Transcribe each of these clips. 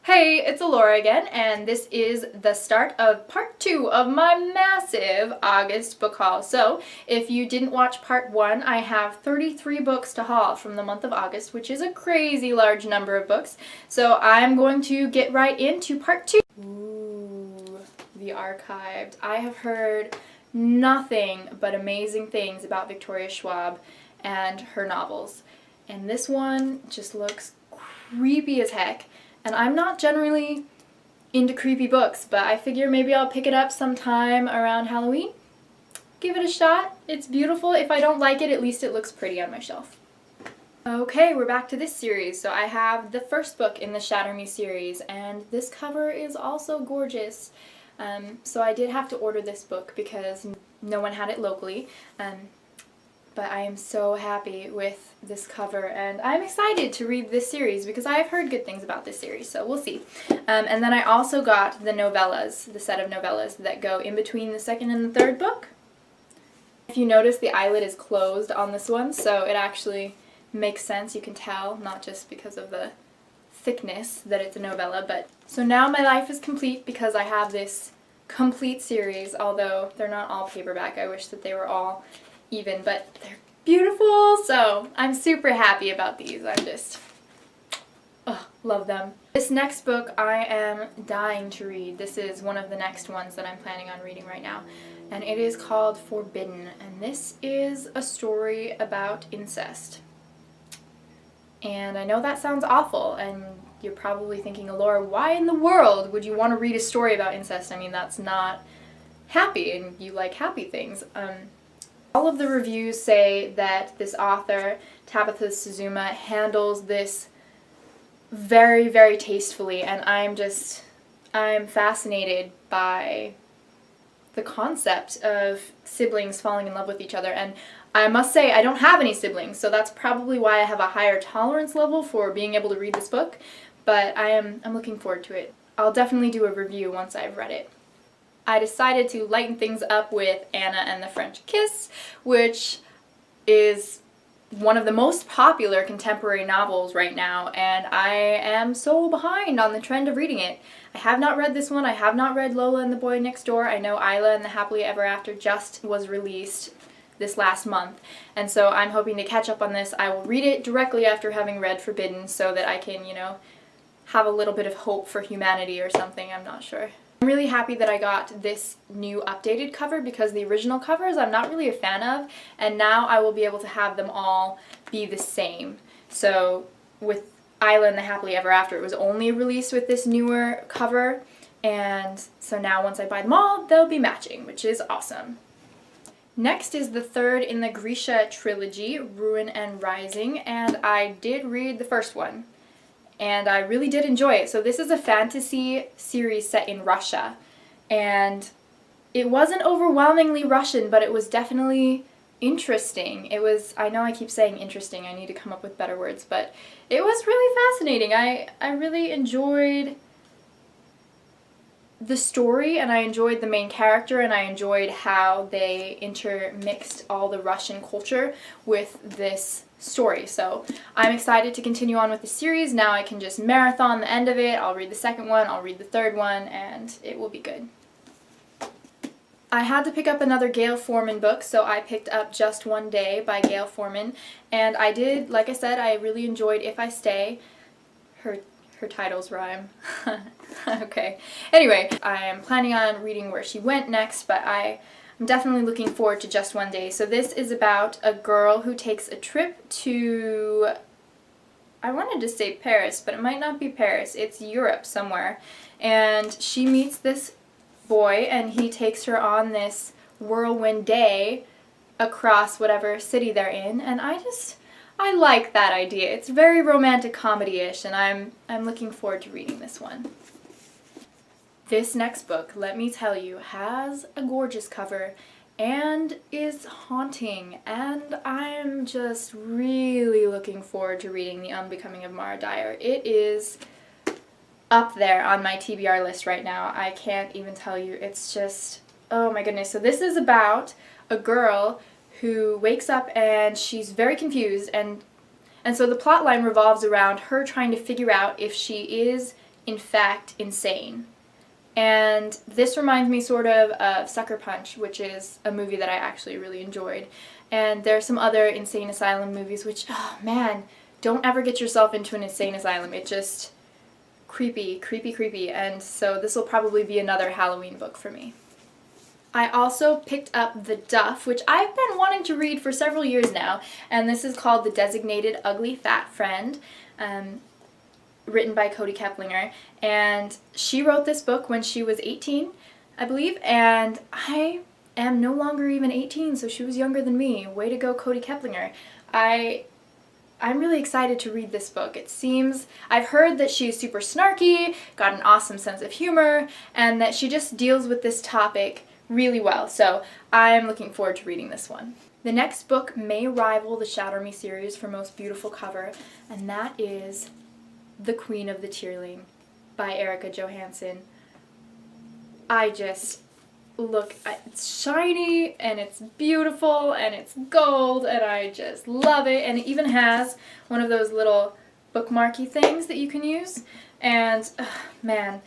Hey, it's Alora again, and this is the start of part 2 of my massive August book haul. So, if you didn't watch part 1, I have 33 books to haul from the month of August, which is a crazy large number of books. So, I'm going to get right into part 2. Ooh, the archived. I have heard nothing but amazing things about Victoria Schwab and her novels. And this one just looks creepy as heck. And I'm not generally into creepy books, but I figure maybe I'll pick it up sometime around Halloween. Give it a shot. It's beautiful. If I don't like it, at least it looks pretty on my shelf. Okay, we're back to this series. So I have the first book in the Shatter Me series, and this cover is also gorgeous. So I did have to order this book because no one had it locally. But I am so happy with this cover, and I'm excited to read this series because I have heard good things about this series, so we'll see. And then I also got the novellas, the set of novellas that go in between the second and the third book. If you notice, the eyelid is closed on this one, so it actually makes sense. You can tell, not just because of the thickness that it's a novella, but so now my life is complete because I have this complete series, although they're not all paperback. I wish that they were all even, but they're beautiful, so I'm super happy about these. I'm just, love them. This next book I am dying to read. This is one of the next ones that I'm planning on reading right now, and it is called Forbidden, and this is a story about incest. And I know that sounds awful, and you're probably thinking, Alora, why in the world would you want to read a story about incest? I mean, that's not happy, and you like happy things. All of the reviews say that this author, Tabitha Suzuma, handles this very, very tastefully, and I'm fascinated by the concept of siblings falling in love with each other. And I must say, I don't have any siblings, so that's probably why I have a higher tolerance level for being able to read this book, but I'm looking forward to it. I'll definitely do a review once I've read it. I decided to lighten things up with Anna and the French Kiss, which is one of the most popular contemporary novels right now, and I am so behind on the trend of reading it. I have not read this one. I have not read Lola and the Boy Next Door. I know Isla and the Happily Ever After just was released this last month, and so I'm hoping to catch up on this. I will read it directly after having read Forbidden so that I can, have a little bit of hope for humanity or something. I'm not sure. I'm really happy that I got this new updated cover because the original covers I'm not really a fan of, and now I will be able to have them all be the same. So with Isla and the Happily Ever After, it was only released with this newer cover, and so now once I buy them all, they'll be matching, which is awesome. Next is the third in the Grisha trilogy, Ruin and Rising, and I did read the first one. And I really did enjoy it. So this is a fantasy series set in Russia, and it wasn't overwhelmingly Russian, but it was definitely interesting. It was, I know I keep saying interesting, I need to come up with better words, but it was really fascinating. I really enjoyed the story, and I enjoyed the main character, and I enjoyed how they intermixed all the Russian culture with this story. So I'm excited to continue on with the series. Now I can just marathon the end of it. I'll read the second one, I'll read the third one, and it will be good. I had to pick up another Gayle Forman book, so I picked up Just One Day by Gayle Forman, and I did, like I said, I really enjoyed If I Stay. Her titles rhyme. Okay. Anyway, I am planning on reading Where She Went next, but I'm definitely looking forward to Just One Day. So this is about a girl who takes a trip to, I wanted to say Paris, but it might not be Paris. It's Europe somewhere. And she meets this boy, and he takes her on this whirlwind day across whatever city they're in, and I like that idea. It's very romantic comedy-ish, and I'm looking forward to reading this one. This next book, let me tell you, has a gorgeous cover and is haunting, and I'm just really looking forward to reading The Unbecoming of Mara Dyer. It is up there on my TBR list right now. I can't even tell you. It's just, oh my goodness. So this is about a girl who wakes up and she's very confused, and so the plot line revolves around her trying to figure out if she is in fact insane. And this reminds me sort of Sucker Punch, which is a movie that I actually really enjoyed. And there are some other insane asylum movies which, oh man, don't ever get yourself into an insane asylum. It just, creepy, creepy, creepy. And so this will probably be another Halloween book for me. I also picked up The Duff, which I've been wanting to read for several years now. And this is called The Designated Ugly Fat Friend. Written by Cody Keplinger, and she wrote this book when she was 18, I believe, and I am no longer even 18, so she was younger than me. Way to go, Cody Keplinger. I'm really excited to read this book. It seems, I've heard that she's super snarky, got an awesome sense of humor, and that she just deals with this topic really well, so I'm looking forward to reading this one. The next book may rival the Shatter Me series for most beautiful cover, and that is The Queen of the Tearling by Erica Johansson. I just it's shiny and it's beautiful and it's gold and I just love it, and it even has one of those little bookmarky things that you can use, and man,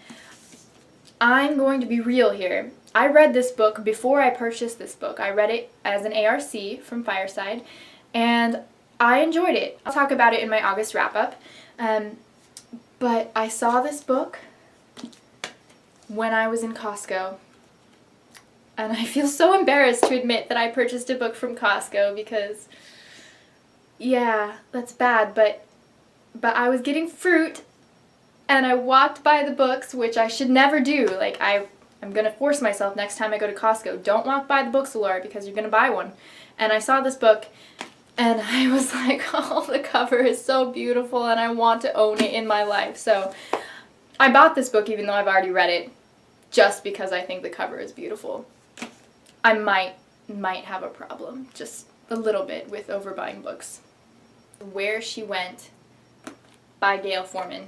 I'm going to be real here. I read this book before I purchased this book. I read it as an ARC from Fireside and I enjoyed it. I'll talk about it in my August wrap-up. But I saw this book when I was in Costco, and I feel so embarrassed to admit that I purchased a book from Costco because, yeah, that's bad, but I was getting fruit, and I walked by the books, which I should never do. Like, I'm gonna force myself next time I go to Costco. Don't walk by the books, Laura, because you're gonna buy one. And I saw this book, and I was like, oh, the cover is so beautiful and I want to own it in my life. So I bought this book even though I've already read it, just because I think the cover is beautiful. I might have a problem, just a little bit, with overbuying books. Where She Went by Gayle Forman,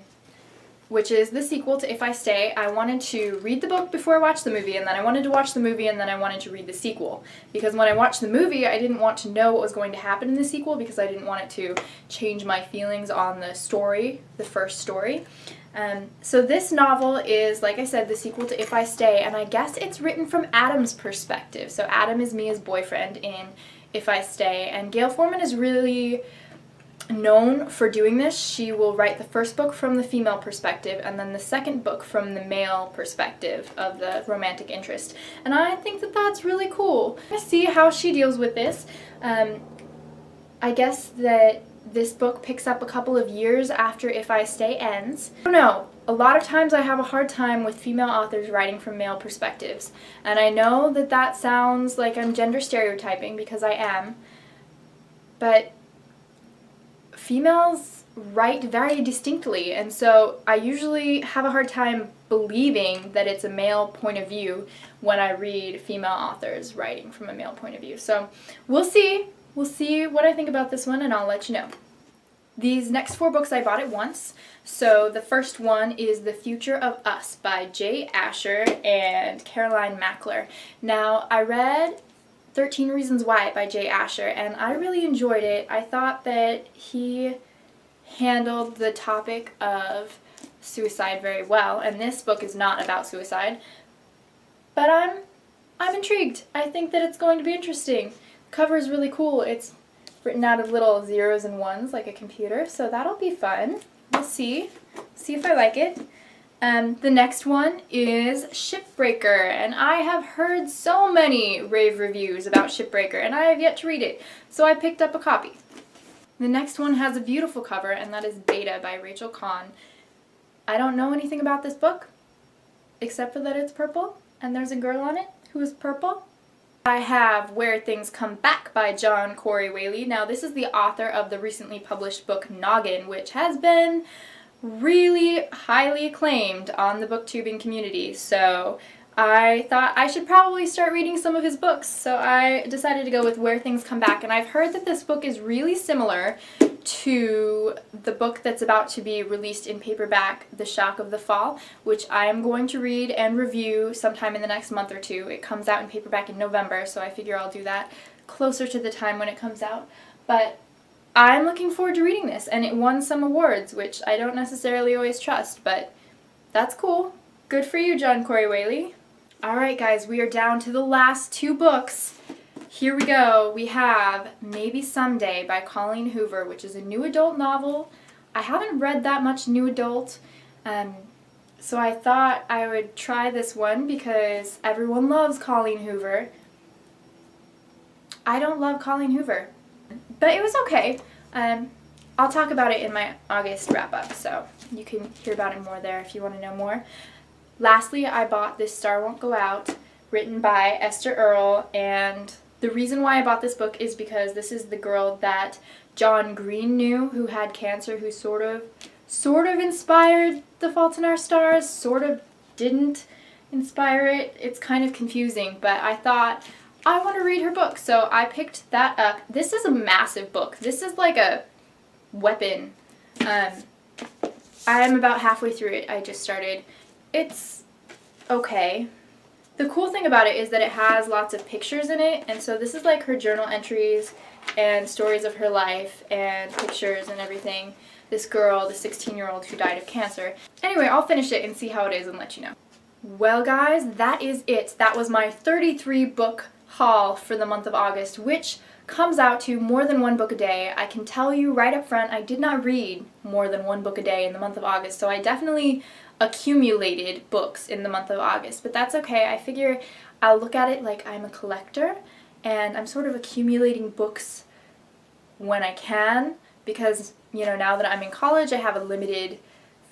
which is the sequel to If I Stay. I wanted to read the book before I watched the movie, and then I wanted to watch the movie, and then I wanted to read the sequel. Because when I watched the movie, I didn't want to know what was going to happen in the sequel because I didn't want it to change my feelings on the story, the first story. So this novel is, like I said, the sequel to If I Stay, and I guess it's written from Adam's perspective. So Adam is Mia's boyfriend in If I Stay, and Gayle Forman is really known for doing this. She will write the first book from the female perspective and then the second book from the male perspective of the romantic interest. And I think that that's really cool. Let's see how she deals with this. I guess that this book picks up a couple of years after If I Stay ends. I don't know. A lot of times I have a hard time with female authors writing from male perspectives. And I know that that sounds like I'm gender stereotyping because I am. But females write very distinctly, and so I usually have a hard time believing that it's a male point of view when I read female authors writing from a male point of view. So we'll see. We'll see what I think about this one, and I'll let you know. These next 4 books I bought at once. So the first one is The Future of Us by Jay Asher and Caroline Mackler. Now, I read 13 Reasons Why by Jay Asher, and I really enjoyed it. I thought that he handled the topic of suicide very well, and this book is not about suicide, but I'm intrigued. I think that it's going to be interesting. The cover is really cool. It's written out of little zeros and ones like a computer, so that'll be fun. We'll see if I like it. The next one is Shipbreaker, and I have heard so many rave reviews about Shipbreaker, and I have yet to read it, so I picked up a copy. The next one has a beautiful cover, and that is Beta by Rachel Kahn. I don't know anything about this book, except for that it's purple, and there's a girl on it who is purple. I have Where Things Come Back by John Corey Whaley. Now, this is the author of the recently published book Noggin, which has been really highly acclaimed on the booktubing community, so I thought I should probably start reading some of his books, so I decided to go with Where Things Come Back, and I've heard that this book is really similar to the book that's about to be released in paperback, The Shock of the Fall, which I am going to read and review sometime in the next month or two. It comes out in paperback in November, so I figure I'll do that closer to the time when it comes out, but I'm looking forward to reading this, and it won some awards, which I don't necessarily always trust, but That's cool. Good for you, John Corey Whaley. Alright guys, we are down to the last 2 books. Here we go. We have Maybe Someday by Colleen Hoover, which is a new adult novel. I haven't read that much new adult, so I thought I would try this one because everyone loves Colleen Hoover. I don't love Colleen Hoover, but it was okay. I'll talk about it in my August wrap-up, so you can hear about it more there if you want to know more. Lastly, I bought This Star Won't Go Out, written by Esther Earle, and the reason why I bought this book is because this is the girl that John Green knew who had cancer, who sort of inspired The Fault in Our Stars, sort of didn't inspire it. It's kind of confusing, but I thought I want to read her book, so I picked that up. This is a massive book. This is like a weapon. I'm about halfway through it. I just started. It's okay. The cool thing about it is that it has lots of pictures in it, and so this is like her journal entries and stories of her life and pictures and everything. This girl, the 16-year-old who died of cancer. Anyway, I'll finish it and see how it is and let you know. Well guys, that is it. That was my 33 book haul for the month of August, which comes out to more than 1 book a day. I can tell you right up front, I did not read more than 1 book a day in the month of August, so I definitely accumulated books in the month of August, but that's okay. I figure I'll look at it like I'm a collector, and I'm sort of accumulating books when I can, because, you know, now that I'm in college, I have a limited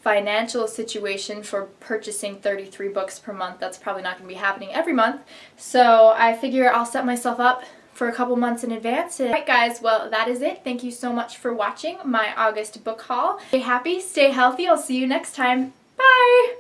financial situation for purchasing 33 books per month. That's probably not going to be happening every month, so I figure I'll set myself up for a couple months in advance. Alright guys, well that is it. Thank you so much for watching my August book haul. Stay happy, stay healthy. I'll see you next time. Bye!